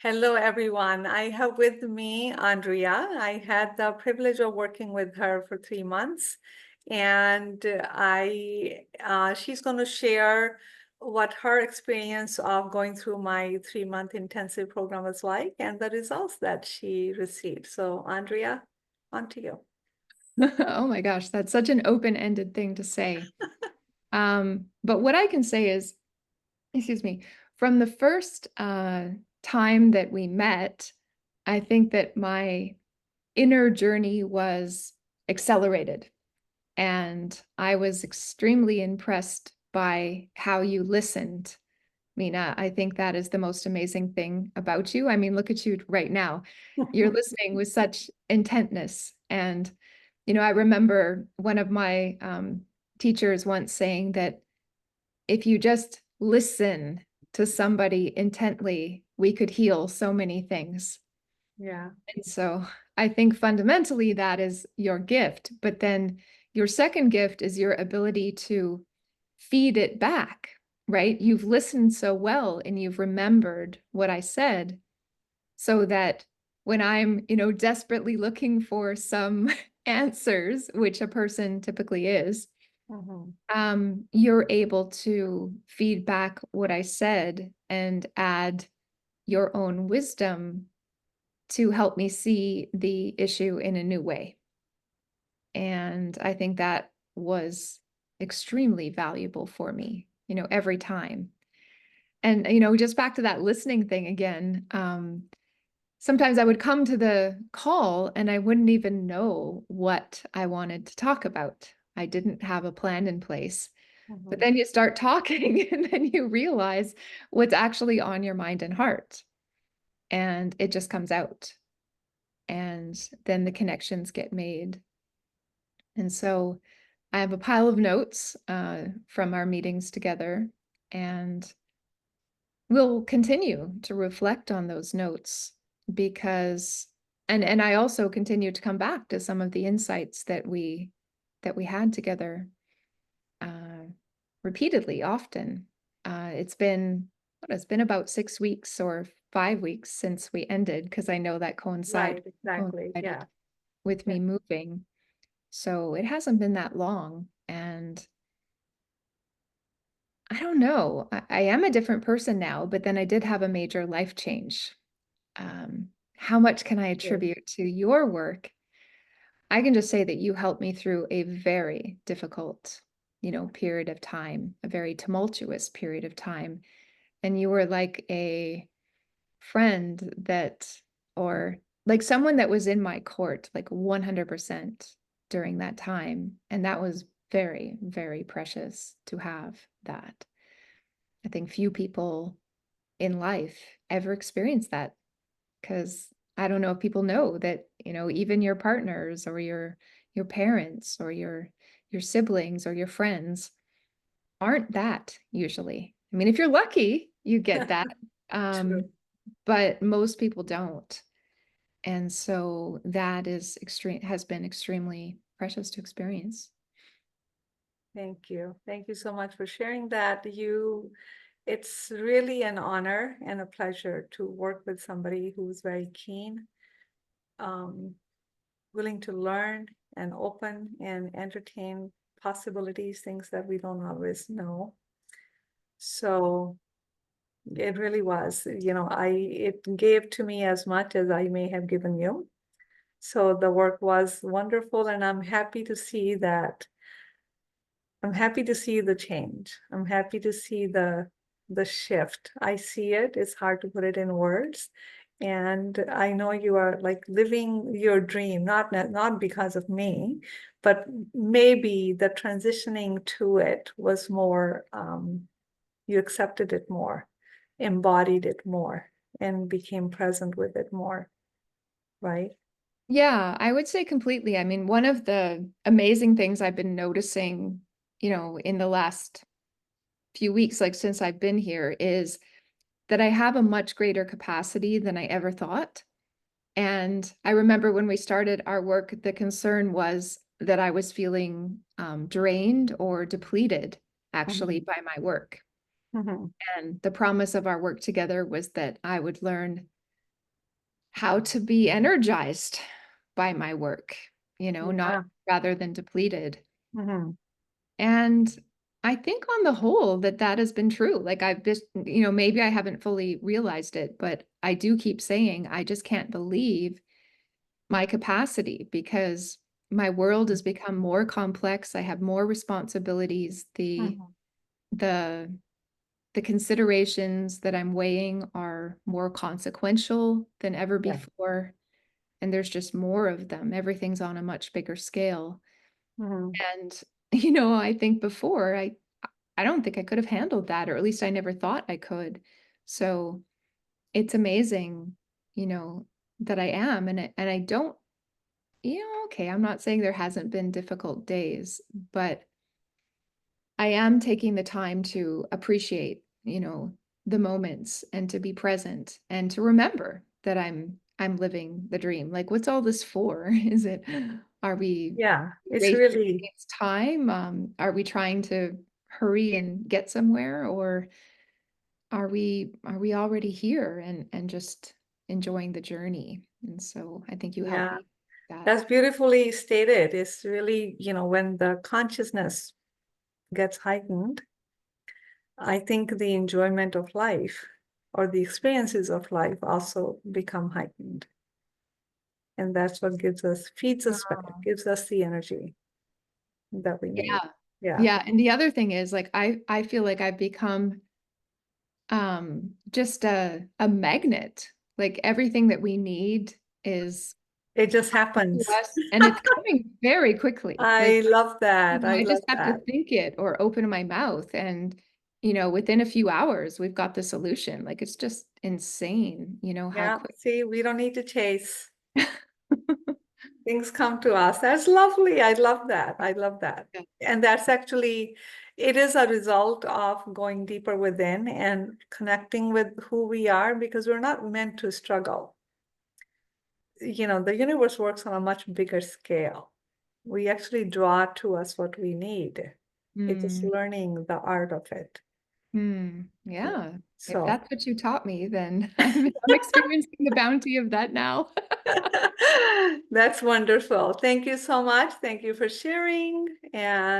Hello, everyone. I have with me Andrea. I had the privilege of working with her for 3 months, and she's going to share what her experience of going through my 3-month intensive program was like and the results that she received. So, Andrea, on to you. Oh my gosh, that's such an open-ended thing to say. But what I can say is, excuse me, from the first time that we met, I think that my inner journey was accelerated. And I was extremely impressed by how you listened. Mina, I think that is the most amazing thing about you. I mean, look at you right now. You're listening with such intentness. And, I remember one of my teachers once saying that if you just listen to somebody intently, we could heal so many things. Yeah. And so I think fundamentally that is your gift. But then your second gift is your ability to feed it back, right? You've listened so well and you've remembered what I said so that when I'm, desperately looking for some answers, which a person typically is, Mhm. you're able to feed back what I said and add your own wisdom to help me see the issue in a new way. And I think that was extremely valuable for me, every time. And, just back to that listening thing again, sometimes I would come to the call and I wouldn't even know what I wanted to talk about. I didn't have a plan in place. But Mhm. then you start talking and then you realize what's actually on your mind and heart. And it just comes out. And then the connections get made. And so I have a pile of notes from our meetings together, and we'll continue to reflect on those notes because and I also continue to come back to some of the insights that we had together uh, repeatedly, often. It's been about 6 weeks or 5 weeks since we ended because I know that Right, exactly. coincided Yeah. with Yeah. me moving. So it hasn't been that long. And I don't know. I am a different person now, but then I did have a major life change. How much can I Good. attribute to your work? I can just say that you helped me through a very difficult, period of time, a very tumultuous period of time. And you were like a friend or like someone that was in my court, like 100% during that time. And that was very, very precious to have that. I think few people in life ever experience that because I don't know if people know that, even your partners or your parents or your siblings or your friends aren't that usually. I mean, if you're lucky, you get that. Um, True. but most people don't. And so that has been extremely precious to experience. Thank you. Thank you so much for sharing that. It's really an honor and a pleasure to work with somebody who's very keen, um, willing to learn and open and entertain possibilities, things that we don't always know. So it really was, it gave to me as much as I may have given you. So the work was wonderful, and I'm happy to see the change. I'm happy to see the shift. I see it. It's hard to put it in words. And I know you are like living your dream, not because of me, but maybe the transitioning to it was more, you accepted it more, embodied it more, and became present with it more, right? Yeah, I would say completely. I mean, one of the amazing things I've been noticing, in the last few weeks, like since I've been here, is that I have a much greater capacity than I ever thought. And I remember when we started our work, the concern was that I was feeling drained or depleted actually Mhm. by my work. Mhm. And the promise of our work together was that I would learn how to be energized by my work, not Yeah. rather than depleted. Hmm. And I think on the whole that has been true. Like I've just, maybe I haven't fully realized it, but I do keep saying, I just can't believe my capacity because my world has become more complex. I have more responsibilities. Hmm. The the considerations that I'm weighing are more consequential than ever Yeah. before. And there's just more of them. Everything's on a much bigger scale. Hmm. And, I think before I don't think I could have handled that, or at least I never thought I could. So it's amazing, you know, that I am. And I don't, okay, I'm not saying there hasn't been difficult days, but I am taking the time to appreciate, the moments and to be present and to remember that I'm living the dream. Like, what's all this for? Are we Yeah. It's racing really, against time? Are we trying to hurry and get somewhere, or are we already here and just enjoying the journey? And so I think you helped yeah, me with that. that's beautifully stated. It's really, when the consciousness gets heightened, I think the enjoyment of life or the experiences of life also become heightened. And that's what feeds us back, Oh. gives us the energy that we need. Yeah. Yeah. Yeah. And the other thing is like I feel like I've become just a magnet. Like everything that we need is It just to happens. us and it's coming very quickly. Like I love that. I I love just have to that. think it or open my mouth and within a few hours we've got the solution. Like it's just insane, how Yeah. quick. See, we don't need to chase. Things come to us. That's lovely. I love that. I love that. Yeah. And that's actually, it is a result of going deeper within and connecting with who we are because we're not meant to struggle. The universe works on a much bigger scale. We actually draw to us what we need. It's just Mm, learning the art of it. yeah. If So that's what you taught me, then I'm experiencing the bounty of that now. that's wonderful. Thank you so much. Thank you for sharing. And